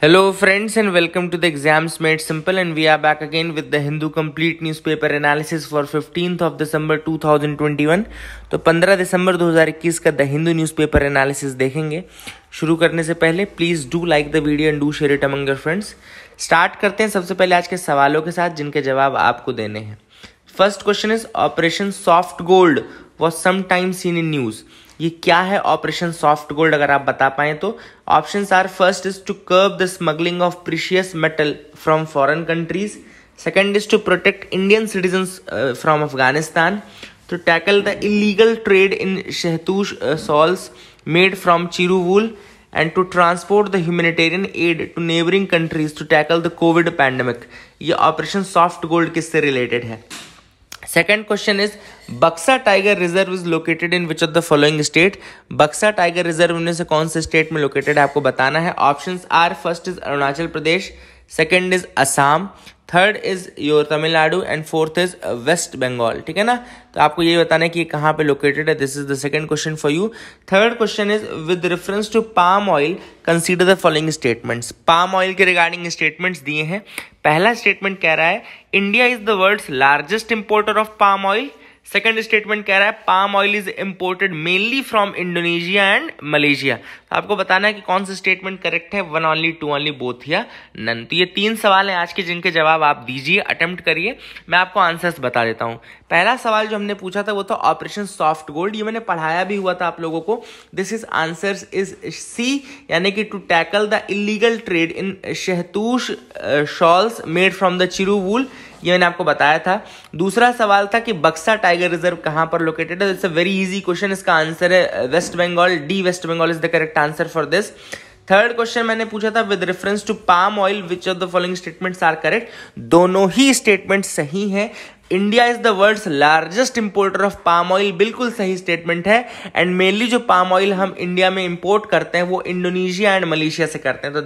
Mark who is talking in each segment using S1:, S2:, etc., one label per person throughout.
S1: Hello friends and welcome to the Exams Made Simple, and we are back again with the Hindu Complete Newspaper Analysis for 15th of December 2021। तो 15 दिसंबर 2021 का the Hindu newspaper analysis देखेंगे। शुरू करने से पहले please do like the video and do share it among your friends. Start करते हैं सबसे पहले आज के सवालों के साथ जिनके जवाब आपको देने हैं। First question is operation soft gold was sometime seen in news. ये क्या है ऑपरेशन सॉफ्ट गोल्ड, अगर आप बता पाए तो। Options are first is to curb the smuggling of precious metal from foreign countries, second is to protect Indian citizens from Afghanistan, to tackle the illegal trade in shahtoosh shawls made from chiru wool, and to transport the humanitarian aid to neighboring countries to tackle the COVID pandemic। ये operation soft gold किससे related है। Second question is बक्सा tiger reserve is located in which of the following state. बक्सा tiger reserve उनमें से कौन से state में लोकेटेड है आपको बताना है। Options are first is Arunachal Pradesh, second is Assam, third is your Tamil Nadu and fourth is West Bengal. ठीक है ना, तो आपको ये बताना है कि ये कहाँ पे लोकेटेड है। This is the second question for you. Third question is with reference to palm oil consider the following statements. Palm oil के रिगार्डिंग स्टेटमेंट्स दिए हैं। पहला स्टेटमेंट कह रहा है India is the world's largest importer of palm oil. Second statement कह रहा है palm oil is imported mainly from Indonesia and Malaysia. तो आपको बताना है कि कौन सा स्टेटमेंट करेक्ट है, one only, to only, both या नन। तो ये तीन सवाल हैं आज के जिनके जवाब आप दीजिए, अटेम्प्ट करिए। मैं आपको आंसर्स बता देता हूँ। पहला सवाल जो हमने पूछा था वो था ऑपरेशन सॉफ्ट गोल्ड। ये मैंने पढ़ाया भी हुआ था आप लोगों को। This is answers is C, यानी कि to tackle the illegal trade in shahtoosh shawls made from the chiru wool. ये मैंने आपको बताया था। दूसरा सवाल था कि बक्सा टाइगर रिजर्व कहां पर लोकेटेड है। It's a very easy question. इसका आंसर है West Bengal, D West Bengal is the correct answer for this. Third question मैंने पूछा था with reference to palm oil which of the following statements are correct. दोनों ही स्टेटमेंट सही हैं। India is the world's largest importer of palm oil, बिल्कुल सही statement है। एंड मेनली जो पाम ऑयल हम इंडिया में इंपोर्ट करते हैं वो इंडोनेशिया एंड मलेशिया से करते हैं। तो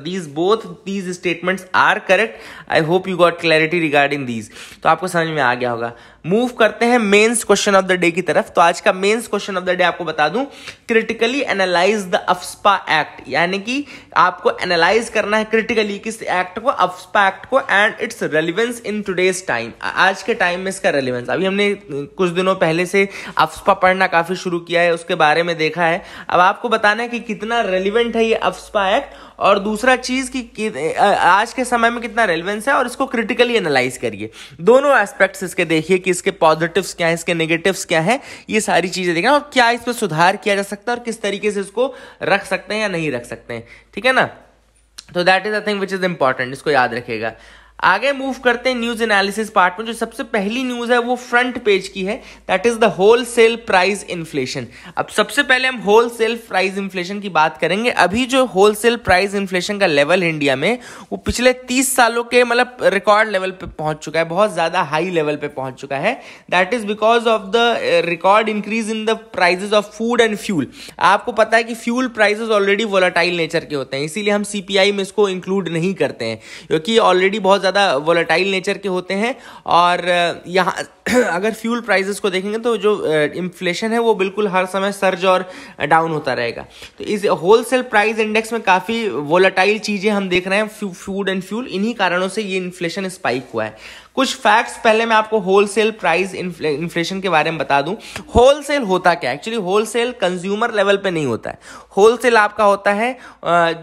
S1: these statements are correct. I hope you got clarity regarding these. तो आपको समझ में आ गया होगा। मूव करते हैं mains question of the day की तरफ। तो आज का mains question of the day आपको बता दूं, critically analyse the AFSPA act, यानी कि आपको एनालाइज करना है क्रिटिकली किस एक्ट को, अफ्स्पा एक्ट को, and its relevance in today's time. आज के टाइम में इसका रेलिवेंस, अभी हमने कुछ दिनों पहले से अफ्स्पा पढ़ना काफी शुरू किया है, उसके बारे में देखा है। अब आपको बताना है कि कितना रेलिवेंट है ये अफ्स्पा एक्ट, और दूसरा चीज कि आज के समय में कितना रेलेवेंस है, और इसको क्रिटिकली एनालाइज करिए। दोनों एस्पेक्ट्स इसके देखिए कि इसके पॉजिटिव्स क्या है, इसके नेगेटिव्स क्या है, ये सारी चीजें देखना, और क्या इस पर सुधार किया जा सकता है और किस तरीके से इसको रख सकते हैं या नहीं रख सकते हैं। ठीक है ना, तो that is a thing which is important, इसको याद रखिएगा। आगे मूव करते हैं न्यूज एनालिसिस पार्ट में। जो सबसे पहली न्यूज है वो फ्रंट पेज की है, that is the wholesale price inflation. अब सबसे पहले हम होलसेल प्राइस इन्फ्लेशन की बात करेंगे। अभी जो होलसेल प्राइस इन्फ्लेशन का लेवल है इंडिया में, वो पिछले 30 सालों के मतलब रिकॉर्ड लेवल पे पहुंच चुका है, बहुत ज्यादा हाई लेवल पे पहुंच चुका है। That is because of the record increase in the prices of food and fuel. आपको पता है कि fuel prices already volatile nature के होते हैं, इसीलिए हम सीपीआई में इसको इंक्लूड नहीं करते हैं, क्योंकि ऑलरेडी बहुत ज्यादा वोलेटाइल नेचर के होते हैं। और यहाँ अगर फ्यूल प्राइसेस को देखेंगे तो जो इन्फ्लेशन है वो बिल्कुल हर समय सर्ज और डाउन होता रहेगा। तो इस होलसेल प्राइस इंडेक्स में काफी वोलेटाइल चीजें हम देख रहे हैं, फूड एंड फ्यूल, इन्हीं कारणों से ये इन्फ्लेशन स्पाइक हुआ है। कुछ फैक्ट्स पहले मैं आपको होलसेल प्राइस इन्फ्लेशन के बारे में बता दूं। होलसेल होता क्या है? एक्चुअली होलसेल कंज्यूमर लेवल पे नहीं होता है। होलसेल आपका होता है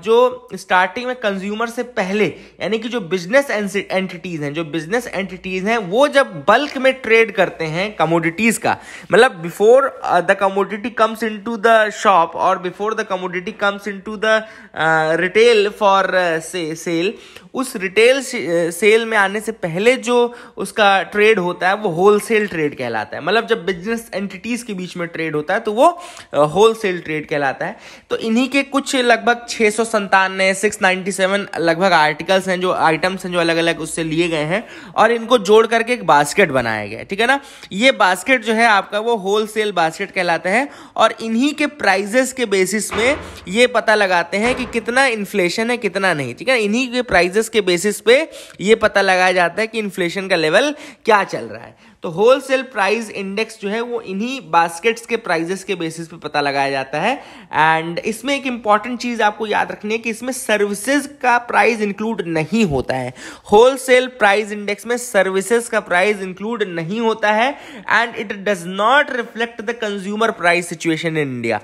S1: जो स्टार्टिंग में कंज्यूमर से पहले, यानी कि जो बिजनेस एंटिटीज हैं, जो बिजनेस एंटिटीज हैं वो जब बल्क में ट्रेड करते हैं कमोडिटीज का, मतलब before the commodity comes into the shop और before the commodity comes into the retail for sale, उस रिटेल सेल में आने से पहले जो उसका ट्रेड होता है वो होलसेल ट्रेड कहलाता है। मतलब जब बिजनेस एंटिटीज के बीच में ट्रेड होता है तो वो होलसेल ट्रेड कहलाता है। तो इन्हीं के कुछ लगभग 697 लगभग आर्टिकल्स हैं, जो आइटम्स हैं, जो अलग अलग उससे लिए गए हैं, और इनको जोड़ करके एक बास्केट बनाया गया है। ठीक है ना, ये बास्केट जो है आपका वो होलसेल बास्केट कहलाता है, और इन्हीं के प्राइजेस के बेसिस में ये पता लगाते हैं कि कितना इन्फ्लेशन है कितना नहीं। ठीक है, इन्हीं के प्राइजेस के बेसिस पे ये पता लगाया जाता है कि इन्फ्लेशन इन्फ्लेशन का लेवल क्या चल रहा है। तो होलसेल प्राइस इंडेक्स जो है वो इन्हीं बास्केट्स के प्राइजेस के बेसिस पे पता लगाया जाता है। एंड इसमें एक इंपॉर्टेंट चीज आपको याद रखनी है कि इसमें सर्विसेज का प्राइस इंक्लूड नहीं होता है। होलसेल प्राइस इंडेक्स में सर्विसेज का प्राइस इंक्लूड नहीं होता है and it does not reflect the consumer price situation in India.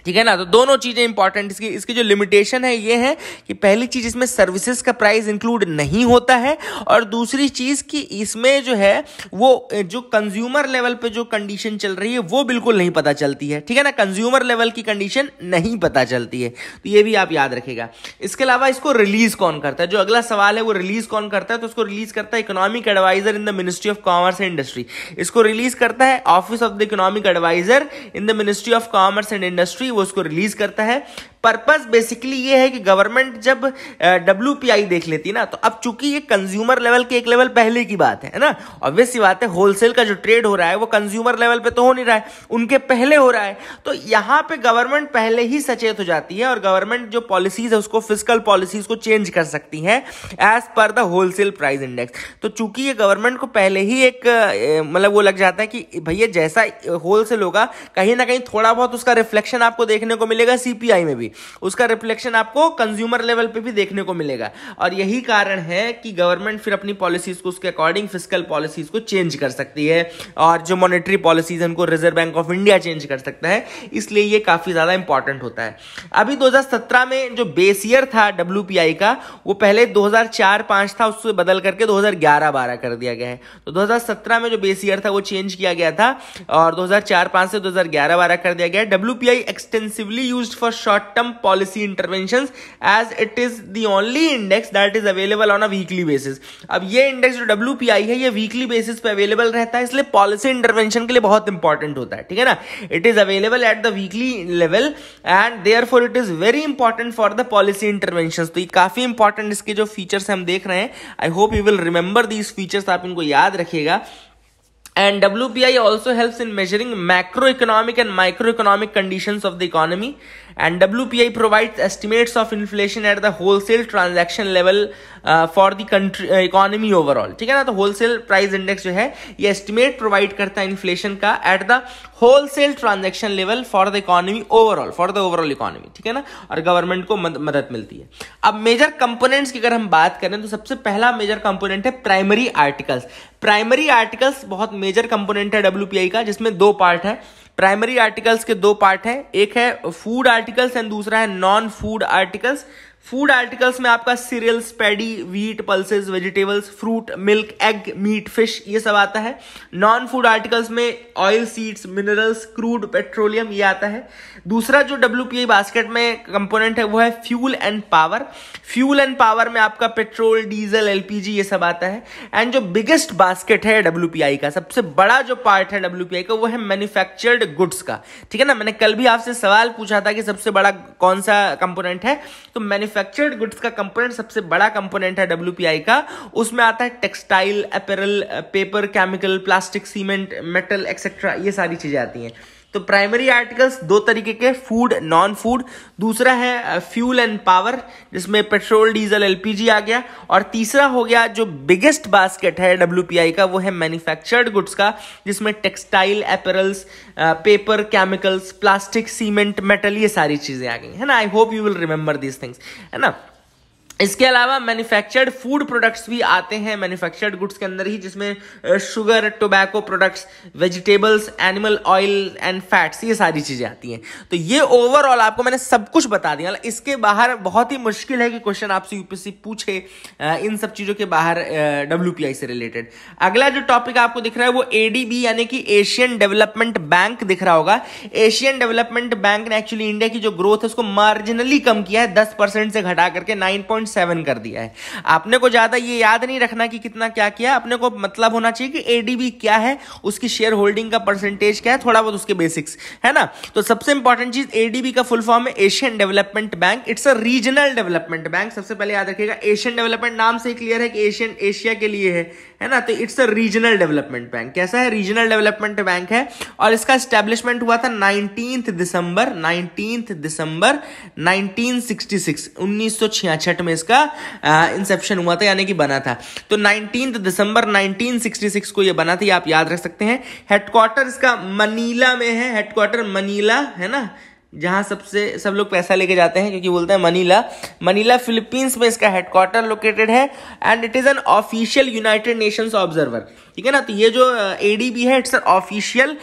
S1: ठीक है ना। तो दोनों चीजें इंपॉर्टेंट, इसकी जो लिमिटेशन है ये है कि पहली चीज इसमें सर्विसेज का प्राइस इंक्लूड नहीं होता है, और दूसरी चीज कि इसमें जो है वो जो कंज्यूमर लेवल पे जो कंडीशन चल रही है वो बिल्कुल नहीं पता चलती है। ठीक है ना, कंज्यूमर लेवल की कंडीशन नहीं पता चलती है, तो ये भी आप याद रखेगा। इसके अलावा इसको रिलीज कौन करता है, जो अगला सवाल है वो रिलीज कौन करता है, तो उसको रिलीज करता है economic adviser in the ministry of commerce and industry. इसको रिलीज करता है office of the economic adviser in the ministry of commerce and industry, वो उसको रिलीज करता है। पर्पस बेसिकली ये है कि गवर्नमेंट जब WPI देख लेती है ना, तो अब चूंकि ये कंज्यूमर लेवल के एक लेवल पहले की बात है ना, ऑब्वियस सी बात है, होलसेल का जो ट्रेड हो रहा है वो कंज्यूमर लेवल पे तो हो नहीं रहा है, उनके पहले हो रहा है। तो यहां पे गवर्नमेंट पहले ही सचेत हो जाती है और गवर्नमेंट जो पॉलिसीज है उसको, फिस्कल पॉलिसीज को चेंज कर सकती है as per the wholesale price index. तो चूंकि ये गवर्नमेंट को पहले ही एक मतलब वो लग जाता है कि भैया जैसा होलसेल होगा कहीं ना कहीं थोड़ा बहुत उसका रिफ्लेक्शन आपको देखने को मिलेगा CPI में भी, उसका रिफ्लेक्शन आपको कंज्यूमर लेवल पे भी देखने को मिलेगा। और यही कारण है कि गवर्नमेंट फिर अपनी पॉलिसीज को उसके अकॉर्डिंग फिस्कल पॉलिसीज को चेंज कर सकती है, और जो मॉनेटरी पॉलिसीज है उनको reserve bank of India change कर सकता है, इसलिए ये काफी ज्यादा इंपॉर्टेंट होता है। अभी 2017 में जो बेस ईयर था WPI का वो पहले 2004-05 था, उससे बदल करके 2011-12 कर दिया गया है। तो 2017 में जो बेस ईयर था वो चेंज किया गया था और 2004-05 से 2011-12 कर दिया गया। WPI extensively used for short term policy interventions as it is the only index that is available on a weekly basis. अब ये इंडेक्स जो WPI है ये वीकली बेसिस पे अवेलेबल रहता है, इसलिए पॉलिसी इंटरवेंशन के लिए बहुत इंपॉर्टेंट होता है। ठीक है ना, it is available at the weekly level and therefore it is very important for the policy interventions. तो ये काफी इंपॉर्टेंट इसके जो फीचर्स हम देख रहे हैं, आई hope you will remember these features, आप इनको याद रखिएगा। And WPI also helps in measuring macroeconomic and microeconomic conditions of the economy. And WPI provides estimates of inflation at the wholesale transaction level for the country economy overall. ठीक है ना, तो wholesale price index जो है ये estimate provide करता है inflation का at the wholesale transaction level for the economy overall, for the overall economy. ठीक है ना, और गवर्नमेंट को मदद मिलती है। अब मेजर कंपोनेंट्स की अगर हम बात करें तो सबसे पहला मेजर कंपोनेंट है प्राइमरी आर्टिकल्स। प्राइमरी आर्टिकल्स बहुत मेजर कंपोनेंट है WPI का, जिसमें दो पार्ट है। प्राइमरी आर्टिकल्स के दो पार्ट हैं, एक है फूड आर्टिकल्स एंड दूसरा है non food articles. Food articles में आपका cereals, paddy, wheat, pulses, vegetables, fruit, milk, egg, meat, fish ये सब आता है। नॉन फूड आर्टिकल्स में oil, seeds, minerals, crude, petroleum ये आता है। दूसरा जो WPI बास्केट में कंपोनेंट है वो है fuel and power. Fuel and power में आपका पेट्रोल, डीजल, LPG ये सब आता है। एंड जो बिगेस्ट बास्केट है WPI का, सबसे बड़ा जो पार्ट है WPI का वो है मैन्युफैक्चर्ड गुड्स का। ठीक है ना, मैंने कल भी आपसे सवाल पूछा था कि सबसे बड़ा कौन सा कंपोनेंट है, तो मैन्युफैक्चर्ड गुड्स का कंपोनेंट सबसे बड़ा कंपोनेंट है WPI का। उसमें आता है textile, apparel, paper, chemical, plastic, cement, metal etcetera ये सारी चीजें आती हैं। तो प्राइमरी आर्टिकल्स दो तरीके के, फूड, नॉन फूड। दूसरा है फ्यूल एंड पावर जिसमें पेट्रोल, डीजल, LPG आ गया। और तीसरा हो गया जो बिगेस्ट बास्केट है WPI का, वो है मैन्युफैक्चर्ड गुड्स का, जिसमें textile, apparels, paper, chemicals, plastic, cement, metal ये सारी चीजें आ गई है ना। आई hope you will remember these things, है ना। इसके अलावा मैन्युफैक्चर्ड फूड प्रोडक्ट्स भी आते हैं मैन्युफैक्चर्ड गुड्स के अंदर ही, जिसमें sugar, tobacco products, vegetables, animal oil and fats ये सारी चीजें आती हैं। तो ये ओवरऑल आपको मैंने सब कुछ बता दिया। इसके बाहर बहुत ही मुश्किल है कि क्वेश्चन आपसे UPSC पूछे इन सब चीजों के बाहर WPI से रिलेटेड। अगला जो टॉपिक आपको दिख रहा है वो ADB यानी कि एशियन डेवलपमेंट बैंक दिख रहा होगा। एशियन डेवलपमेंट बैंक ने एक्चुअली इंडिया की जो ग्रोथ है उसको मार्जिनली कम किया है, 10% से घटा करके 9.7 कर दिया है। आपने को ज्यादा ये याद नहीं रखना कि कितना क्या किया, अपने को मतलब होना चाहिए कि ADB क्या है, उसकी शेयर होल्डिंग का परसेंटेज क्या है, थोड़ा बहुत उसके बेसिक्स, है ना। तो सबसे इंपॉर्टेंट चीज ADB का फुल फॉर्म है Asian development bank. It's a regional development bank. सबसे पहले याद रखिएगा, एशियन डेवलपमेंट नाम से ही क्लियर है कि एशियन एशिया के लिए है ना। तो it's a regional development bank. कैसा है, रीजनल डेवलपमेंट बैंक है। और इसका एस्टेब्लिशमेंट हुआ था 19 दिसंबर 1966 1966 में इसका इंसेप्शन हुआ था, यानी कि बना था। तो 19 दिसंबर 1966 को ये बना था, ये आप याद रख सकते हैं। हेडक्वार्टर इसका मनीला में है, हेडक्वार्टर मनीला है ना, जहां सब लोग पैसा लेके जाते हैं क्योंकि बोलते हैं मनीला फिलीपींस में इसका हेडक्वार्टर लोकेटेड है। And it is an official United Nations observer, ठीक है ना। तो ये जो एडीबी है, it's an official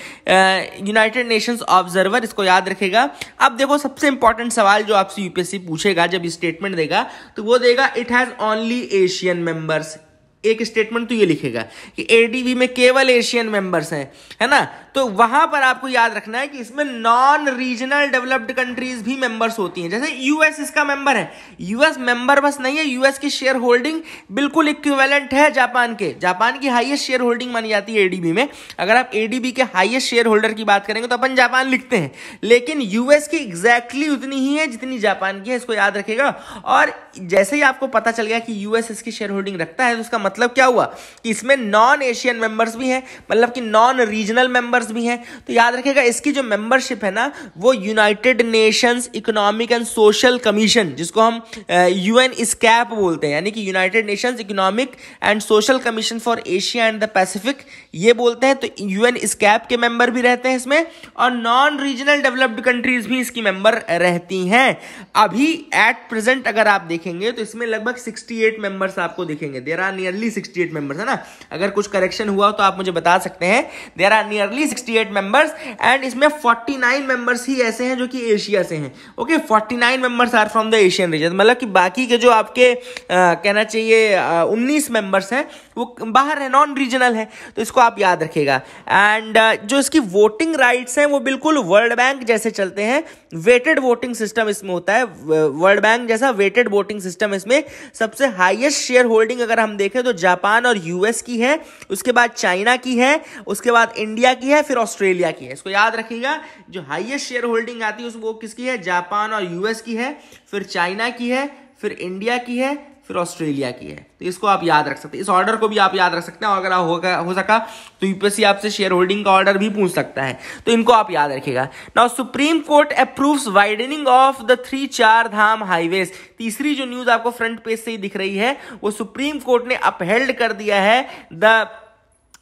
S1: United Nations observer, इसको याद रखेगा। अब देखो सबसे इंपॉर्टेंट सवाल जो आपसे यूपीएससी पूछेगा जब स्टेटमेंट देगा, तो वो देगा it has only Asian members. एक स्टेटमेंट तो ये लिखेगा कि एडीबी में केवल एशियन मेंबर्स हैं, है ना। तो वहां पर आपको याद रखना है कि इसमें नॉन रीजनल डेवलप्ड कंट्रीज भी मेंबर्स होती हैं। जैसे यूएस इसका मेंबर है, यूएस मेंबर बस नहीं है, यूएस की शेयर होल्डिंग बिल्कुल इक्विवेलेंट है जापान के। जापान की हाईएस्ट शेयर होल्डिंग मानी जाती है एडीबी में। अगर आप एडीबी के हाईएस्ट शेयर होल्डर की बात करेंगे तो अपन जापान लिखते हैं, लेकिन यूएस की एग्जैक्टली उतनी ही है जितनी जापान की है, इसको याद रखेगा। और जैसे ही आपको पता चल गया कि यूएस इसकी शेयर होल्डिंग रखता है, तो उसका मतलब क्या हुआ कि इसमें नॉन एशियन मेंबर्स भी हैं, मतलब कि नॉन रीजनल मेंबर्स भी हैं। तो याद रखिएगा इसकी जो मेंबरशिप है ना, वो United Nations economic and social commission, जिसको हम यूएन स्कैप बोलते हैं, यानी कि United Nations economic and social commission for Asia and the Pacific, ये बोलते हैं। तो यूएन स्कैप के मेंबर भी रहते हैं इसमें, और नॉन रीजनल डेवलप्ड कंट्रीज भी इसकी मेंबर रहती हैं। अभी एट प्रेजेंट अगर आप देखेंगे तो इसमें लगभग 68 मेंबर्स आपको दिखेंगे। देयर आर नियरली 68 मेंबर्स, है ना। अगर कुछ करेक्शन हुआ तो आप मुझे बता सकते हैं। There are nearly 68 members, and इसमें 49 मेंबर्स ही ऐसे हैं जो कि एशिया से हैं। Okay, 49 members are from the Asian region, मतलब कि बाकी के जो आपके कहना चाहिए 19 मेंबर्स हैं वो बाहर है, नॉन रीजनल है। तो इसको आप याद रखिएगा। एंड जो इसकी वोटिंग राइट्स हैं वो बिल्कुल वर्ल्ड बैंक जैसे चलते हैं। वेटेड वोटिंग सिस्टम इसमें होता है, वर्ल्ड बैंक जैसा वेटेड वोटिंग सिस्टम। इसमें सबसे हाईएस्ट शेयर होल्डिंग अगर हम देखें तो जापान और यूएस की है, उसके बाद चाइना की है, उसके बाद इंडिया की है, फिर ऑस्ट्रेलिया की है। इसको याद रखिएगा, जो हाईएस्ट शेयर होल्डिंग आती है वो किसकी है, जापान और यूएस की है, फिर चाइना की है, फिर इंडिया की है, फिर ऑस्ट्रेलिया की है। तो इसको आप याद रख सकते हैं, इस ऑर्डर को भी आप याद रख सकते हैं। और अगर हो सका तो यूपीएससी आपसे शेयर होल्डिंग का ऑर्डर भी पूछ सकता है, तो इनको आप याद रखिएगा। Now supreme court approves widening of the 3 चार धाम हाईवेज। तीसरी जो न्यूज आपको फ्रंट पेज से ही दिख रही है, वो सुप्रीम कोर्ट ने अपहेल्ड कर दिया है द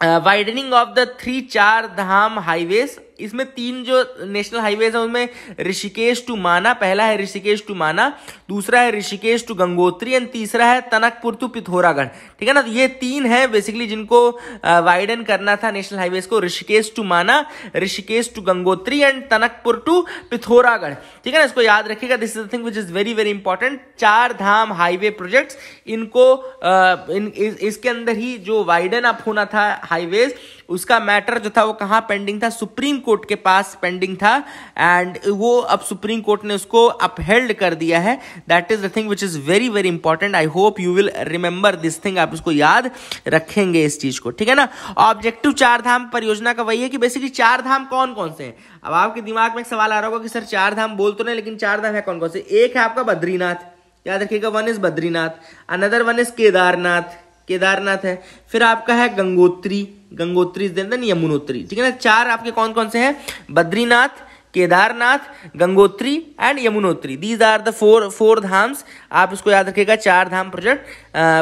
S1: वाइडनिंग ऑफ द 3 चार धाम हाईवेज। इसमें 3 जो नेशनल हाईवेज है उनमें ऋषिकेश टू माना, पहला है ऋषिकेश टू माना, दूसरा है ऋषिकेश टू गंगोत्री, एंड तीसरा है टनकपुर टू पिथौरागढ़, ठीक है ना। तो ये 3 है बेसिकली जिनको वाइडन करना था नेशनल हाईवेज को, Rishikesh to Mana, Rishikesh to Gangotri and Tanakpur to Pithoragarh, ठीक है ना। इसको याद रखिएगा, this is the thing which is very very important. 4 Dham highway projects, इनको इसके अंदर ही जो वाइडन अप होना था हाईवेज, उसका मैटर जो था वो कहां पेंडिंग था, सुप्रीम कोर्ट के पास पेंडिंग था। एंड वो अब सुप्रीम कोर्ट ने उसको अपहेल्ड कर दिया है। That is the thing which is very very important. I hope you will remember this thing, आप इसको याद रखेंगे इस चीज को, ठीक है ना। ऑब्जेक्टिव 4 धाम परियोजना का वही है कि बेसिकली 4 धाम कौन कौन से हैं। अब आपके दिमाग में एक सवाल आ रहा होगा कि सर 4 धाम बोल तो नहीं, लेकिन 4 धाम है कौन कौन से। एक है आपका बद्रीनाथ, याद रखिएगा, 1 is Badrinath, another 1 is Kedarnath है, फिर आपका है गंगोत्री देन यमुनोत्री, ठीक है ना। 4 आपके कौन कौन से हैं, Badrinath, Kedarnath, Gangotri and Yamunotri. These are the four dhams, आप इसको याद रखिएगा। 4 dham project,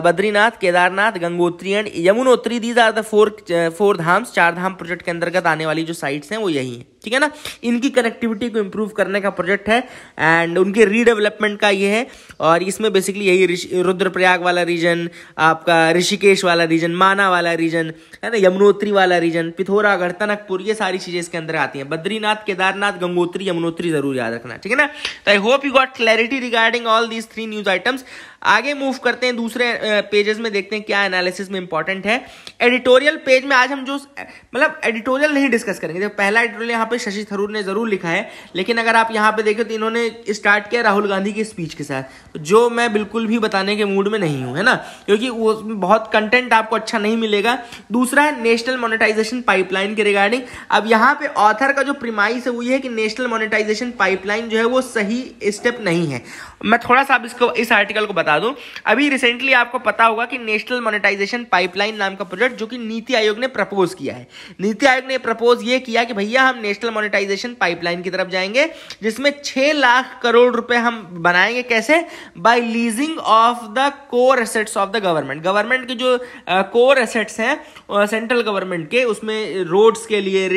S1: Badrinath, Kedarnath, Gangotri and Yamunotri, these are the four dhams. 4 dham project के अंतर्गत आने वाली जो साइट्स हैं वो यही है, ठीक है ना। इनकी कनेक्टिविटी को इंप्रूव करने का प्रोजेक्ट है एंड उनके रीडेवलपमेंट का ये है। और इसमें बेसिकली यही रुद्रप्रयाग वाला रीजन, आपका ऋषिकेश वाला रीजन, माना वाला रीजन, है ना, यमुनोत्री वाला रीजन, पिथौरागढ़, टनकपुर, ये सारी चीजें इसके अंदर आती हैं। बद्रीनाथ, केदारनाथ, गंगोत्री, यमुनोत्री जरूर याद रखना, ठीक है ना। तो I hope you got clarity regarding all these 3 news items. आगे मूव करते हैं, दूसरे पेजेस में देखते हैं क्या एनालिसिस में इंपॉर्टेंट है। एडिटोरियल पेज में आज हम जो मतलब एडिटोरियल नहीं डिस्कस करेंगे। जब पहला एडिटोरियल यहाँ पे शशि थरूर ने जरूर लिखा है, लेकिन अगर आप यहाँ पे देखें तो इन्होंने स्टार्ट किया राहुल गांधी की स्पीच के साथ, तो जो मैं बिल्कुल भी बताने के मूड में नहीं हूं, है ना, क्योंकि वो बहुत कंटेंट आपको अच्छा नहीं मिलेगा। दूसरा है नेशनल मोनेटाइजेशन पाइपलाइन के रिगार्डिंग। अब यहाँ पे ऑथर का जो प्रीमाइस है वो ये है कि नेशनल मोनेटाइजेशन पाइपलाइन जो है वो सही स्टेप नहीं है। मैं थोड़ा सा इसको इस आर्टिकल को बता दूं। अभी रिसेंटली आपको पता होगा कि नेशनल मोनेटाइजेशन पाइपलाइन नाम का प्रोजेक्ट जो कि नीति आयोग ने प्रपोज किया है। नीति आयोग ने प्रपोज ये किया कि भैया हम नेशनल मोनेटाइजेशन पाइपलाइन की तरफ जाएंगे, जिसमें 6 लाख करोड़ रुपए हम बनाएंगे। कैसे? By leasing of the core assets of the government. Government के जो कोर एसेट्स हैं सेंट्रल गवर्नमेंट के, उसमें रोड्स के लिए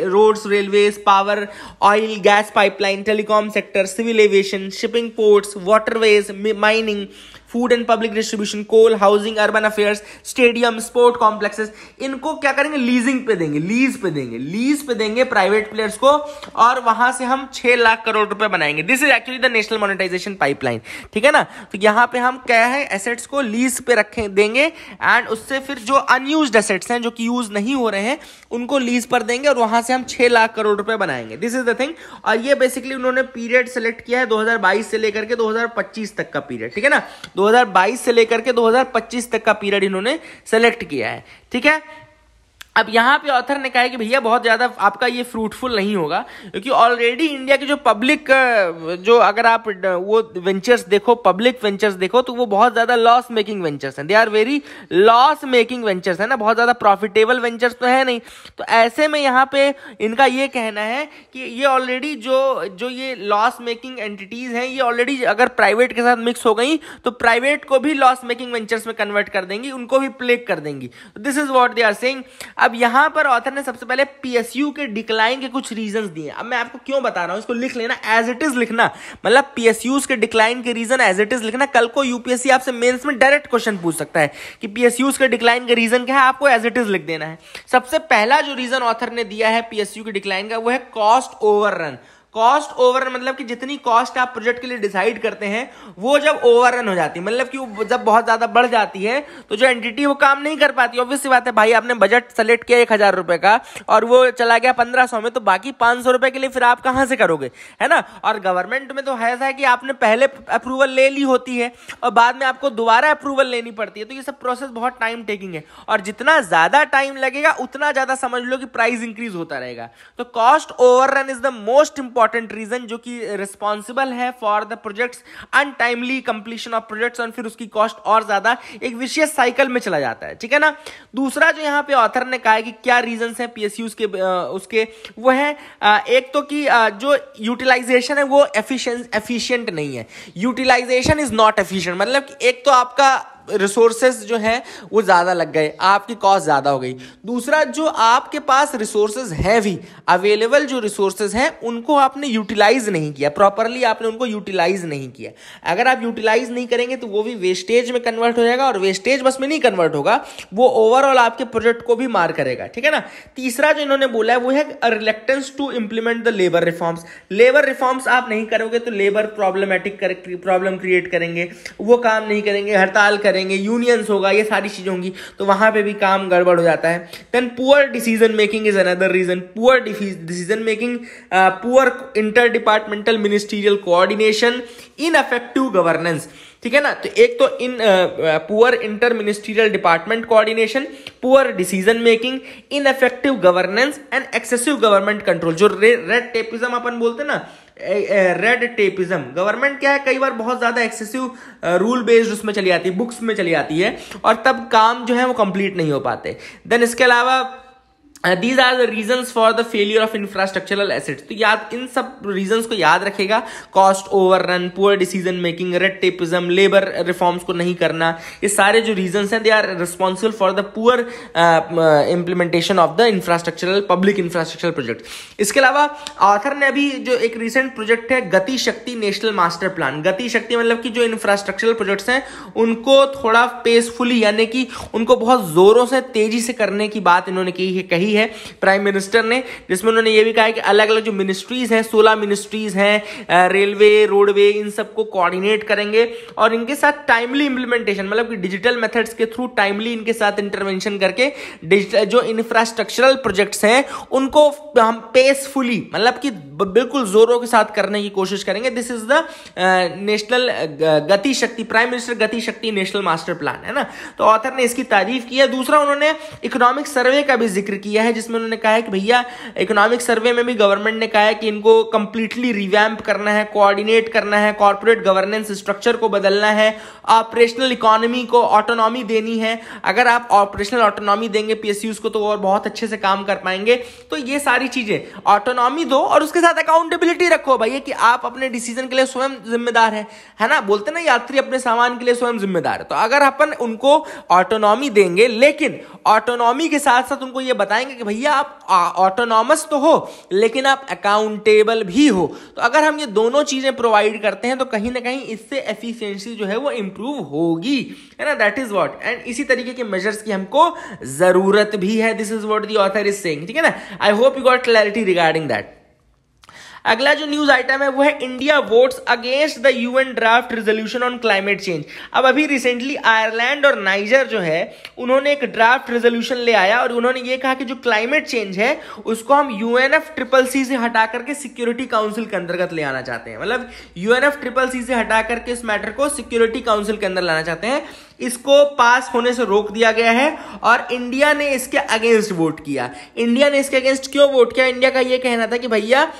S1: roads, railways, power, oil, gas pipeline, telecom sector, civil aviation, shipping ports, waterways, mining, food and public distribution, coal, housing, urban affairs, stadium, sport complexes, इनको क्या करेंगे? लीजिंग पे देंगे, लीज पे देंगे प्राइवेट प्लेयर्स को, और वहां से हम 6 लाख करोड़ रुपए बनाएंगे। This is actually the national monetisation pipeline, ठीक है ना। तो यहां पे हम क्या है, एसेट्स को लीज पे देंगे, एंड उससे फिर जो अनयूज्ड एसेट्स हैं, जो कि यूज नहीं हो रहे हैं, उनको लीज पर देंगे, और वहां से हम 6 लाख करोड़ रुपए बनाएंगे। This is the thing. और ये बेसिकली उन्होंने पीरियड सेलेक्ट किया है 2022 से लेकर के 2025 तक का पीरियड, ठीक है ना। 2022 से लेकर के 2025 तक का पीरियड इन्होंने सेलेक्ट किया है, ठीक है। अब यहां पे ऑथर ने कहा है कि भैया बहुत ज्यादा आपका ये फ्रूटफुल नहीं होगा, क्योंकि ऑलरेडी इंडिया के जो पब्लिक जो अगर आप वो वेंचर्स देखो, पब्लिक वेंचर्स देखो, तो वो बहुत ज्यादा लॉस मेकिंग वेंचर्स हैं। They are very loss making ventures है ना, बहुत ज्यादा प्रॉफिटेबल वेंचर्स तो है नहीं। तो ऐसे में यहाँ पे इनका ये कहना है कि ये ऑलरेडी जो ये लॉस मेकिंग एंटिटीज हैं, ये ऑलरेडी अगर प्राइवेट के साथ मिक्स हो गई तो प्राइवेट को भी लॉस मेकिंग वेंचर्स में कन्वर्ट कर देंगी, उनको भी प्लेग कर देंगी। This is what they are saying. अब यहां पर ऑथर ने सबसे पहले पीएसयू के डिक्लाइन के कुछ रीजंस दिए। अब मैं आपको क्यों बता रहा हूं, इसको लिख लेना, एज इट इज लिखना, मतलब पीएसयूज के डिक्लाइन के रीजन एज इट इज लिखना। कल को यूपीएससी आपसे मेंस में डायरेक्ट क्वेश्चन पूछ सकता है कि पीएसयूज के डिक्लाइन का रीजन क्या है, आपको एज इट इज लिख देना है। सबसे पहला जो रीजन ऑथर ने दिया है पीएसयू के डिक्लाइन का, वो है कॉस्ट ओवररन। कॉस्ट ओवररन मतलब कि जितनी कॉस्ट आप प्रोजेक्ट के लिए डिसाइड करते हैं वो जब ओवररन हो जाती है, मतलब कि वो जब बहुत ज्यादा बढ़ जाती है, तो जो एंटिटी वो काम नहीं कर पाती। ऑब्वियस सी बात है भाई, आपने बजट सेलेक्ट किया 1000 रुपए का और वो चला गया 1500 में, तो बाकी 500 रुपए के लिए फिर आप कहां से करोगे, है ना। और गवर्नमेंट में तो ऐसा है कि आपने पहले अप्रूवल ले ली होती है और बाद में आपको दोबारा अप्रूवल लेनी पड़ती है, तो ये सब प्रोसेस बहुत टाइम टेकिंग है, और जितना ज्यादा टाइम लगेगा उतना ज्यादा समझ लो कि प्राइस इंक्रीज होता रहेगा। तो cost overrun is the most important reason जो कि रिस्पॉन्सिबल है for the projects untimely completion of projects, और फिर उसकी कॉस्ट और ज्यादा एक विशेष साइकिल में चला जाता है, ठीक है ना। दूसरा जो यहां पे ऑथर ने कहा है कि क्या रीजंस है पीएसयूज के उसके, वो है एक तो कि जो यूटिलाइजेशन है वो एफिशिएंट नहीं है। यूटिलाइजेशन इज नॉट एफिशिएंट, मतलब कि एक तो आपका रिसोर्सेज जो है वो ज्यादा लग गए, आपकी कॉस्ट ज्यादा हो गई। दूसरा, जो आपके पास रिसोर्सेज है भी अवेलेबल, जो रिसोर्सेज हैं उनको आपने यूटिलाइज नहीं किया प्रॉपरली, आपने उनको यूटिलाइज नहीं किया। अगर आप यूटिलाइज नहीं करेंगे तो वो भी वेस्टेज में कन्वर्ट हो जाएगा, और वेस्टेज बस में नहीं कन्वर्ट होगा, वो ओवरऑल आपके प्रोजेक्ट को भी मार करेगा, ठीक है ना। तीसरा जो इन्होंने बोला है वो है reluctance to implement the labour reforms. Labour reforms आप नहीं करोगे तो लेबर प्रॉब्लम क्रिएट करेंगे, वो काम नहीं करेंगे, हड़ताल करेंगे, यूनियंस होगा, ये सारी चीजें होंगी, तो वहां पे भी काम गड़बड़ हो जाता है। Then poor decision making is another reason. Poor decision making, poor inter departmental ministerial coordination, ineffective governance, ठीक है ना। तो एक तो poor inter ministerial department coordination, poor decision making, ineffective governance and excessive government control. जो red tapism अपन बोलते हैं ना, रेड टेपिज्म, गवर्नमेंट क्या है कई बार बहुत ज्यादा एक्सेसिव रूल बेस्ड उसमें चली आती है, बुक्स में चली आती है, और तब काम जो है वो कंप्लीट नहीं हो पाते। देन इसके अलावा These are the reasons for the failure of infrastructural assets। तो याद, इन सब रीजंस को याद रखेगा, cost overrun, poor decision making, red tapism, labour reforms को नहीं करना, ये सारे जो रीजंस हैं they are responsible for the poor implementation of the infrastructural public infrastructural project. इसके अलावा ऑथर ने अभी जो एक रिसेंट प्रोजेक्ट है गति शक्ति नेशनल मास्टर प्लान, गति शक्ति मतलब कि जो इंफ्रास्ट्रक्चरल प्रोजेक्ट्स हैं उनको थोड़ा पेसफुली, यानी कि उनको बहुत जोरों से तेजी से करने की बात इन्होंने कही है प्राइम मिनिस्टर ने, जिसमें उन्होंने ये भी कहा है कि अलग अलग जो मिनिस्ट्रीज हैं, 16 मिनिस्ट्रीज हैं, रेलवे, रोडवे, इन सबको कोऑर्डिनेट करेंगे, और इनके साथ टाइमली इंप्लीमेंटेशन, मतलब कि डिजिटल मेथड्स के थ्रू टाइमली इनके साथ इंटरवेंशन करके डिजिटल जो इंफ्रास्ट्रक्चरल प्रोजेक्ट्स हैं उनको हम पेसफुली, मतलब कि बिल्कुल जोरों के साथ करने की कोशिश करेंगे। दिस इज द नेशनल गति शक्ति, प्राइम मिनिस्टर गति शक्ति नेशनल मास्टर प्लान, है ना। तो ऑथर ने इसकी तारीफ की है। दूसरा, उन्होंने इकोनॉमिक सर्वे का भी जिक्र किया दिया है जिसमें उन्होंने कहा है कि भैया इकोनॉमिक सर्वे में भी गवर्नमेंट ने कहा है कि इनको कंप्लीटली रिवैम्प करना है, कोऑर्डिनेट करना है, कॉर्पोरेट गवर्नेंस स्ट्रक्चर को बदलना है, ऑपरेशनल इकोनॉमी को ऑटोनॉमी देनी है। अगर आप ऑपरेशनल ऑटोनॉमी देंगे पीएसयूज को तो और बहुत अच्छे से काम कर पाएंगे। तो ये सारी चीजें, ऑटोनॉमी दो और उसके साथ अकाउंटेबिलिटी रखो भैया कि आप अपने डिसीजन के लिए स्वयं जिम्मेदार है ना। बोलते ना यात्री अपने सामान के लिए स्वयं जिम्मेदार है। तो अगर अपन उनको ऑटोनॉमी देंगे लेकिन ऑटोनॉमी के साथ साथ उनको ये बताएंगे कि भैया आप ऑटोनॉमस तो हो लेकिन आप अकाउंटेबल भी हो, तो अगर हम ये दोनों चीजें प्रोवाइड करते हैं तो कहीं ना कहीं इससे एफिशिएंसी जो है वो इंप्रूव होगी, है ना। दैट इज व्हाट, एंड इसी तरीके के मेजर्स की हमको जरूरत भी है। This is what the author is saying, ठीक है ना। आई hope you got clarity regarding that. अगला जो न्यूज आइटम है वो है India votes against the UN draft resolution on climate change. अब अभी रिसेंटली आयरलैंड और नाइजर जो है उन्होंने एक ड्राफ्ट रेजोल्यूशन ले आया और उन्होंने ये कहा कि जो क्लाइमेट चेंज है उसको हम UNFCCC से हटा करके सिक्योरिटी काउंसिल के अंतर्गत ले आना चाहते हैं। मतलब UNFCCC से हटा करके इस मैटर को सिक्योरिटी काउंसिल के अंदर लाना चाहते हैं। इसको पास होने से रोक दिया गया है और इंडिया ने इसके अगेंस्ट वोट किया। इंडिया ने इसके अगेंस्ट क्यों वोट किया? इंडिया का यह कहना था कि भैया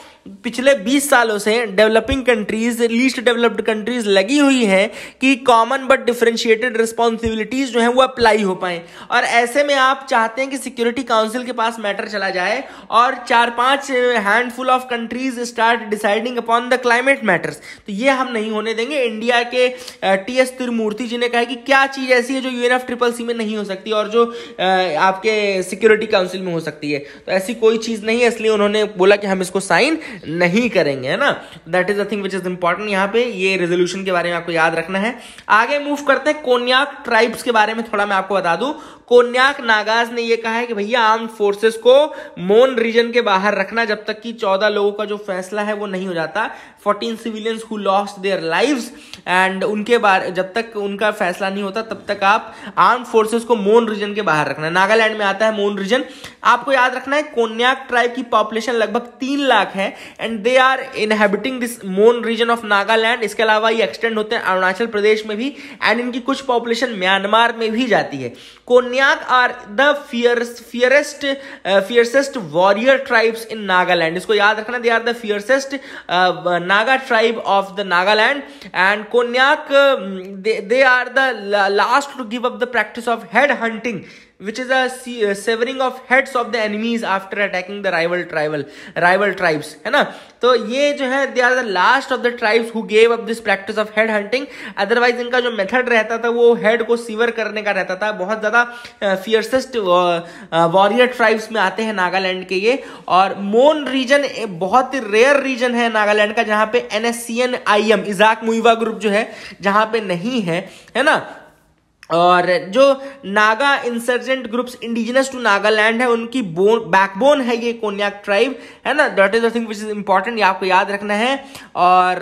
S1: पिछले 20 सालों से developing countries, least developed countries लगी हुई है कि कॉमन बट डिफरेंशिएटेड रिस्पॉन्सिबिलिटीज जो है वो अप्लाई हो पाए, और ऐसे में आप चाहते हैं कि सिक्योरिटी काउंसिल के पास मैटर चला जाए और 4-5 handful of countries start deciding upon the climate matters. तो ये हम नहीं होने देंगे। इंडिया के TS तिरुमूर्ति जी ने कहा कि क्या चीज ऐसी है जो UNFCCC में नहीं हो सकती और जो आपके सिक्योरिटी काउंसिल में हो सकती है। तो ऐसी कोई चीज नहीं है, इसलिए उन्होंने बोला कि हम इसको साइन नहीं करेंगे, है ना। That is the thing which is important. यहाँ पे ये रेजोल्यूशन के बारे में आपको याद रखना है। आगे मूव करते हैं। कोन्याक ट्राइब्स के बारे में थोड़ा मैं आपको बता दूं। कोन्याक नागाज ने ये कहा है कि भैया आर्म्ड फोर्सेस को मोन रीजन के बाहर रखना जब तक कि 14 लोगों का जो फैसला है वो नहीं हो जाता। 14 civilians who lost their lives, and उनके बारे जब तक उनका फैसला नहीं होता तब तक आप आर्म्ड फोर्सेस को मोन रीजन के बाहर रखना। नागालैंड में आता है मोन रीजन। आपको याद रखना है कोन्याक ट्राइब की पॉपुलेशन लगभग 3 लाख है and they are inhabiting this Mon region of Nagaland. इसके अलावा ये एक्सटेंड होते हैं अरुणाचल प्रदेश में भी, एंड इनकी कुछ पॉपुलेशन म्यांमार में भी जाती है। Konyak are the fiercest warrior tribes in Nagaland. इसको याद रखना, they are the fiercest Naga tribe of the Nagaland, and Konyak they are the last to give up the practice of head hunting, which is a severing of heads of the enemies after attacking the rival tribes, है ना। तो ये जो है they are the last of the tribes who gave up this practice of head hunting। Otherwise इनका जो method रहता था वो हेड को सीवर करने का रहता था। बहुत ज्यादा फियर्सेस्ट वॉरियर ट्राइब्स में आते हैं नागालैंड के ये। और मोन रीजन बहुत ही रेयर रीजन है नागालैंड का जहां पे NSCN IM Isak Muivah group जो है जहां पे नहीं है ना। और जो Naga insurgent groups indigenous to Nagaland है उनकी बैकबोन है ये कोन्याक ट्राइब, है ना। That is the thing which is important, ये आपको याद रखना है। और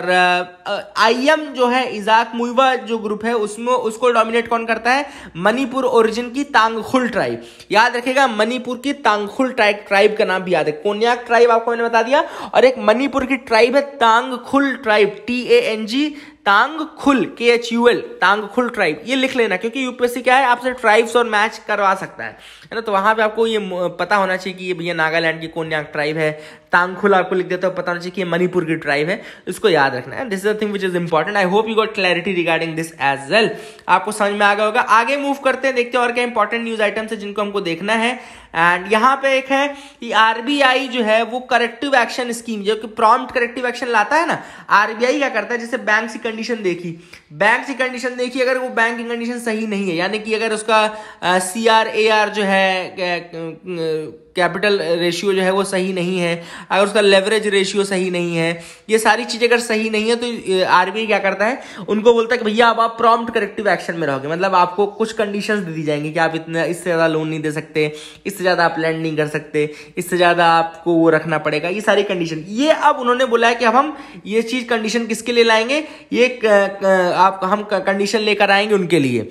S1: IM जो है इजाक मुइवा जो ग्रुप है उसमें उसको डोमिनेट कौन करता है? मणिपुर ओरिजिन की तांगखुल ट्राइब। याद रखेगा, मणिपुर की तांगखुल ट्राइब का नाम भी याद है। कोन्याक ट्राइब आपको मैंने बता दिया, और एक मणिपुर की ट्राइब है Tangkhul tribe, TANG Tangkhul KHUL Tangkhul tribe. ये लिख लेना क्योंकि यूपीएससी क्या है आपसे ट्राइब्स और मैच करवा सकता है ना। तो वहां पे आपको ये पता होना चाहिए कि ये भैया नागालैंड की कोन्याक ट्राइब है। तांगखुल आपको लिख देता हो, पता होना चाहिए कि ये मणिपुर की ट्राइब है। इसको याद रखना है। This is the thing which is important. I hope you got clarity regarding this as well. आपको समझ में आ गया होगा। आगे मूव करते हैं, देखते हैं और क्या इंपॉर्टेंट न्यूज आइटम्स है जिनको हमको देखना है। एंड यहाँ पे एक है कि RBI जो है वो करेक्टिव एक्शन स्कीम जो कि प्रॉम्प्ट करेक्टिव एक्शन लाता है ना। RBI क्या करता है, जैसे बैंक की कंडीशन देखी, अगर वो बैंक की कंडीशन सही नहीं है, यानी कि अगर उसका CRAR जो है कैपिटल रेशियो जो है वो सही नहीं है, अगर उसका लेवरेज रेशियो सही नहीं है, ये सारी चीजें अगर सही नहीं है तो RBI क्या करता है, उनको बोलता है कि भैया अब आप प्रॉम्प्ट करेक्टिव एक्शन में रहोगे। मतलब आपको कुछ कंडीशंस दे दी जाएंगी कि आप इतना इससे ज्यादा लोन नहीं दे सकते, इससे ज्यादा आप लैंड नहीं कर सकते, इससे ज्यादा आपको वो रखना पड़ेगा, ये सारी कंडीशन। ये अब उन्होंने बोला है कि अब हम ये चीज कंडीशन किसके लिए लाएंगे, ये हम कंडीशन लेकर आएंगे उनके लिए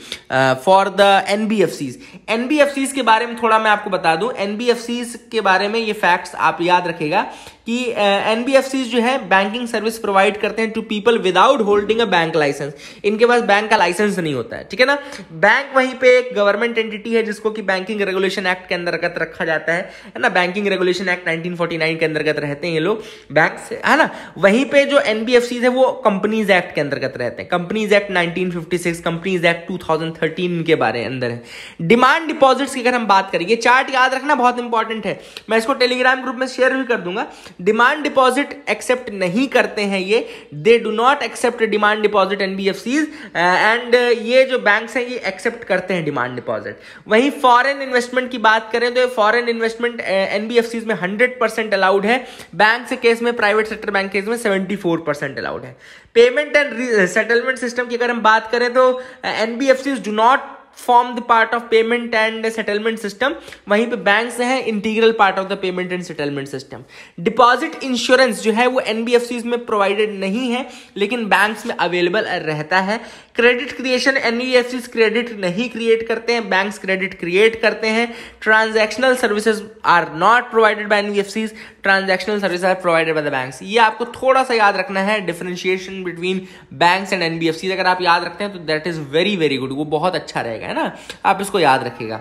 S1: फॉर द NBFCs के बारे में थोड़ा मैं आपको बता दूं। NBFCs के बारे में ये फैक्ट्स आप याद रखेगा कि एनबीएफसी जो है बैंकिंग सर्विस प्रोवाइड करते हैं to people without holding a bank licence. इनके पास बैंक का लाइसेंस नहीं होता है, ठीक है ना। बैंक वहीं पे एक गवर्नमेंट एंटिटी है जिसको कि बैंकिंग रेगुलेशन एक्ट के अंतर्गत रखा जाता है ना। बैंकिंग रेगुलेशन एक्ट 1949 के अंतर्गत रहते हैं ये लोग बैंक से, है ना। वहीं पे जो एनबीएफसी है वो कंपनीज एक्ट के अंतर्गत रहते हैं। कंपनीज एक्ट 1956, कंपनीज एक्ट 2013 के बारे अंदर है। डिमांड डिपॉजिट्स की अगर हम बात करें, ये चार्ट याद रखना बहुत इंपॉर्टेंट है, मैं इसको टेलीग्राम ग्रुप में शेयर भी कर दूंगा। डिमांड डिपॉजिट एक्सेप्ट नहीं करते हैं ये, they do not accept demand deposit NBFCs, and ये जो बैंक्स हैं ये एक्सेप्ट करते हैं डिमांड डिपॉजिट। वहीं फॉरेन इन्वेस्टमेंट की बात करें तो फॉरेन इन्वेस्टमेंट एनबीएफसीज में 100% अलाउड है। बैंक से केस में, प्राइवेट सेक्टर बैंक केस में 74% अलाउड है। पेमेंट एंड सेटलमेंट सिस्टम की अगर हम बात करें तो NBFCs do not form the part of payment and settlement system, वहीं पे बैंक से है integral part of the payment and settlement system. Deposit insurance जो है वो एनबीएफसीज में प्रोवाइडेड नहीं है लेकिन बैंक्स में अवेलेबल रहता है। क्रेडिट क्रिएशन एनबीएफसीज क्रेडिट नहीं क्रिएट करते हैं, बैंक्स क्रेडिट क्रिएट करते हैं। Transactional services are not provided by NBFCs, transactional services are provided by the banks. ये आपको थोड़ा सा याद रखना है, differentiation between banks and NBFCs. अगर आप याद रखते हैं तो that is very very good, वो बहुत अच्छा रहेगा, है ना। आप इसको याद रखिएगा।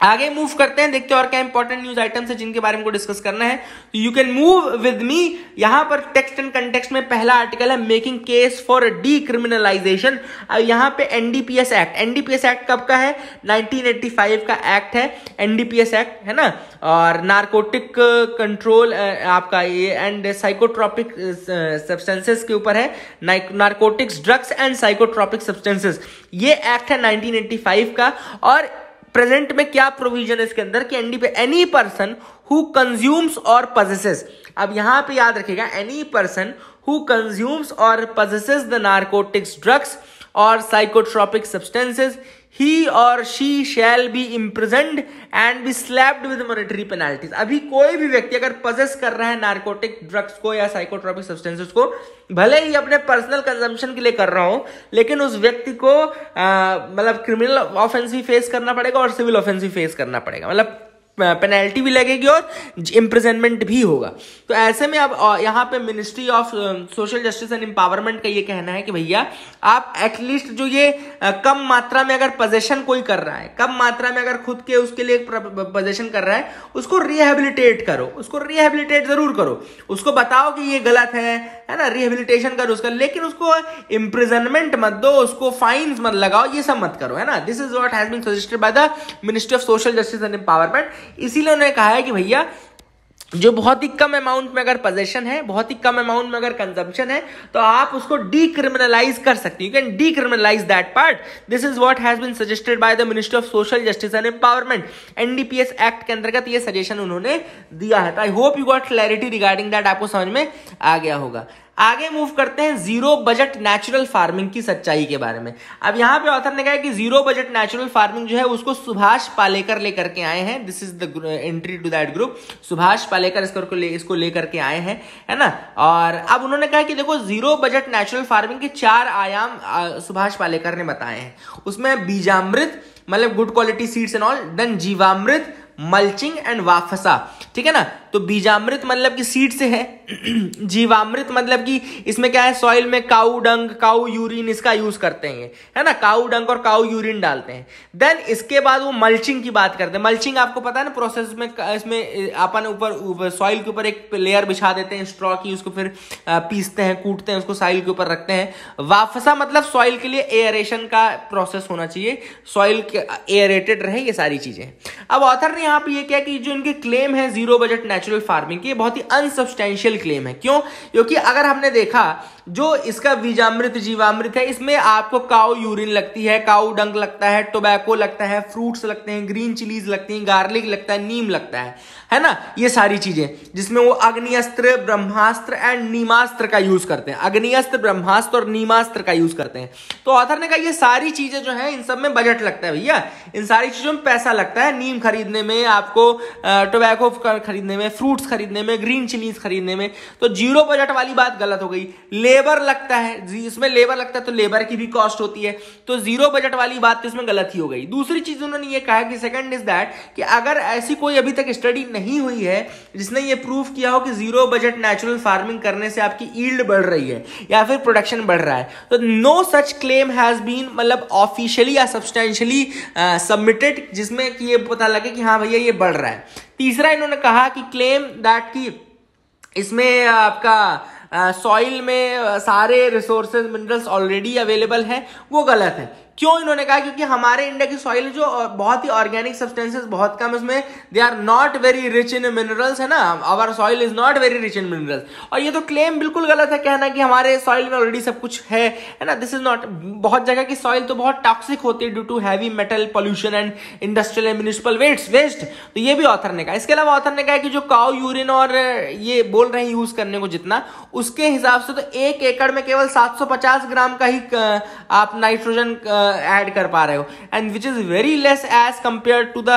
S1: आगे मूव करते हैं, देखते हैं और क्या इंपॉर्टेंट न्यूज आइटम्स है जिनके बारे में को डिस्कस करना है। तो you can move with me. यहां पर टेक्स्ट एंड कंटेक्स्ट में पहला आर्टिकल है मेकिंग केस फॉर डीक्रिमिनलाइजेशन। यहां पे एनडीपीएस एक्ट, एनडीपीएस एक्ट कब का है? 1985 का एक्ट है एनडीपीएस एक्ट, है ना। और नारकोटिक कंट्रोल आपका ये एंड साइकोट्रोपिक सब्सटेंसेस के ऊपर है, narcotics drugs and psychotropic substances, ये एक्ट है 1985 का। और प्रेजेंट में क्या प्रोविजन है इसके अंदर कि एनी पर्सन हु कंज्यूम्स और पजेसेस, अब यहां पे याद रखिएगा, एनी पर्सन हु कंज्यूम्स और पजेसेस द नारकोटिक्स ड्रग्स और psychotropic substances, he or she shall be imprisoned and be slapped with monetary penalties। अभी कोई भी व्यक्ति अगर पजेस कर रहा है नारकोटिक ड्रग्स को या साइकोट्रोपिक सब्सटेंसेस को, भले ही अपने पर्सनल कंजम्पशन के लिए कर रहा हो, लेकिन उस व्यक्ति को मतलब क्रिमिनल ऑफेंस भी फेस करना पड़ेगा और सिविल ऑफेंस भी फेस करना पड़ेगा, मतलब पेनल्टी भी लगेगी और इम्प्रिजनमेंट भी होगा। तो ऐसे में अब यहाँ पे ministry of social justice and empowerment का ये कहना है कि भैया आप एटलीस्ट जो ये कम मात्रा में अगर पोजेशन कोई कर रहा है, कम मात्रा में अगर खुद के उसके लिए पोजेशन कर रहा है, उसको रिहेबिलिटेट करो, उसको रिहेबिलिटेट जरूर करो, उसको बताओ कि ये गलत है ना, रिहेबिलिटेशन करो उसका, लेकिन उसको इम्प्रिजनमेंट मत दो, उसको फाइन्स मत लगाओ, ये सब मत करो, है ना। This is what has been suggested by the ministry of social justice and empowerment. इसीलिए उन्होंने कहा है कि भैया जो बहुत ही कम अमाउंट में अगर पोजेशन है, बहुत ही कम अमाउंट में अगर कंजम्पशन है, तो आप उसको डीक्रिमिनलाइज कर सकते हैं, you can decriminalise that part. This is what has been suggested by the ministry of social justice and empowerment. NDPS act के अंतर्गत ये सजेशन उन्होंने दिया है। तो I hope you got clarity regarding that, आपको समझ में आ गया होगा। आगे मूव करते हैं जीरो बजट नेचुरल फार्मिंग की सच्चाई के बारे में। अब यहां पे ऑथर ने कहा कि जीरो बजट नेचुरल फार्मिंग जो है उसको सुभाष पालेकर लेकर के आए हैं। This is the entry to that group. Subhash Palekar इसको लेकर के आए हैं, है ना। और अब उन्होंने कहा कि देखो जीरो बजट नेचुरल फार्मिंग के 4 आयाम सुभाष पालेकर ने बताए हैं। उसमें बीजामृत मतलब good quality seeds and all, then जीवामृत, मल्चिंग एंड वाफसा, ठीक है ना। तो बीजामृत मतलब कि सीड से है, जीवामृत मतलब कि इसमें क्या है, सॉइल में काऊ डंग, काऊ यूरिन इसका यूज करते हैं, है ना, काऊ डंग और काऊ यूरिन डालते हैं। देन इसके बाद वो मल्चिंग की बात करते हैं। मल्चिंग आपको पता है ना प्रोसेस में, इसमें अपन ऊपर सॉइल के ऊपर एक लेयर बिछा देते हैं स्ट्रॉ की, उसको फिर पीसते हैं, कूटते हैं, उसको सॉइल के ऊपर रखते हैं। वाफसा मतलब सॉइल के लिए एयरेशन का प्रोसेस होना चाहिए, सॉइल एयरेटेड रहे, ये सारी चीजें। अब ऑथर ने यहाँ पे ये किया कि जो इनके क्लेम है जीरो बजट नेचुरल फार्मिंग की, बहुत ही अनसब्सटेंशियल क्लेम है। क्यों? क्योंकि अगर हमने देखा जो इसका बीजामृत जीवामृत है, इसमें आपको काऊ यूरिन लगती है, काऊ डंग लगता है, टोबैको लगता है, फ्रूट्स लगते हैं, ग्रीन चिलीज लगती हैं, गार्लिक लगता है, नीम लगता है ना, ये सारी चीजें, जिसमें वो अग्निअस्त्र, ब्रह्मास्त्र एंड नीमास्त्र का यूज करते हैं। अग्निअस्त्र, ब्रह्मास्त्र और नीमास्त्र का यूज करते हैं। तो ऑथर ने कहा ये सारी चीजें जो है इन सब में बजट लगता है भैया, इन सारी चीजों में पैसा लगता है, नीम खरीदने में, आपको टोबैको खरीदने में, फ्रूट्स खरीदने में, ग्रीन चिलीज खरीदने में। तो जीरो बजट वाली बात गलत हो गई। लेबर लगता है, इसमें लेबर लगता है तो लेबर की भी कॉस्ट होती है, तो जीरो बजट वाली बात तो इसमें गलत ही हो गई। दूसरी चीज उन्होंने ये कहा कि सेकंड इज दैट कि अगर ऐसी कोई अभी तक स्टडी नहीं हुई है जिसने ये प्रूव किया हो कि जीरो बजट नेचुरल फार्मिंग करने से आपकी ईल्ड बढ़ रही है या फिर प्रोडक्शन बढ़ रहा है, तो no such claim has been मतलब ऑफिशियली या सब्सटेंशियली सबमिटेड जिसमें कि ये पता लगे कि हाँ भैया ये बढ़ रहा है। तीसरा इन्होंने कहा कि क्लेम दैट की इसमें आपका सॉइल में सारे रिसोर्सेज मिनरल्स ऑलरेडी अवेलेबल हैं, वो गलत है। क्यों इन्होंने कहा? क्योंकि हमारे इंडिया की सॉइल जो बहुत ही ऑर्गेनिक सब्सटेंसेस बहुत कम इसमें, they are not very rich in minerals, है ना, our soil is not very rich in minerals. और ये तो क्लेम बिल्कुल गलत है कहना कि हमारे सॉइल में ऑलरेडी सब कुछ है ना, दिस इज नॉट। बहुत जगह की सॉइल तो बहुत टॉक्सिक होती है due to heavy metal pollution and industrial and municipal waste, तो ये भी ऑथर ने कहा। इसके अलावा ऑथर ने कहा कि जो काउ यूरिन और ये बोल रहे हैं यूज करने को जितना, उसके हिसाब से तो 1 एकड़ में केवल 750 ग्राम का ही आप नाइट्रोजन ऐड कर पा रहे हो, and which is very less as compare to the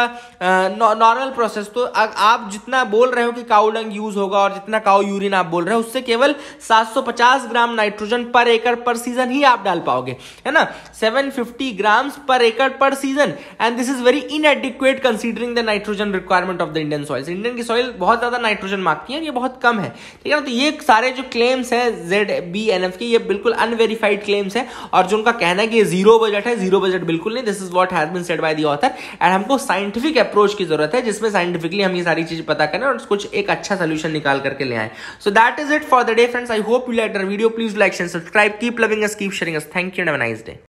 S1: normal process. तो आप जितना बोल रहे हो कि काउ डंग यूज होगा और जितना काउ यूरिन आप बोल रहे हो, उससे केवल 750 ग्राम नाइट्रोजन पर एकड़ पर सीजन ही आप डाल पाओगे, है ना, 750 ग्राम्स पर एकड़ पर season, and this is very इनएडिक्वेट considering the nitrogen requirement of the Indian soil. Indian की सॉइल बहुत ज्यादा नाइट्रोजन मांगती है, ये बहुत कम है, ठीक है ना। तो ये सारे जो क्लेम्स है ZBNF के, ये बिल्कुल अनवेरिफाइड क्लेम्स है, और जो उनका कहना है कि ये जीरो बजट है, जीरो बजट बिल्कुल नहीं। This is what has been said by the author, and हमको साइंटिफिक अप्रोच की जरूरत है जिसमें साइंटिफिकली हम ये सारी चीजें पता करें और कुछ एक अच्छा सोल्यूशन निकाल करके ले आए। So that is it for the day friends. I hope you like the video. Please like and subscribe, keep loving us, keep sharing us. Thank you and have a nice day.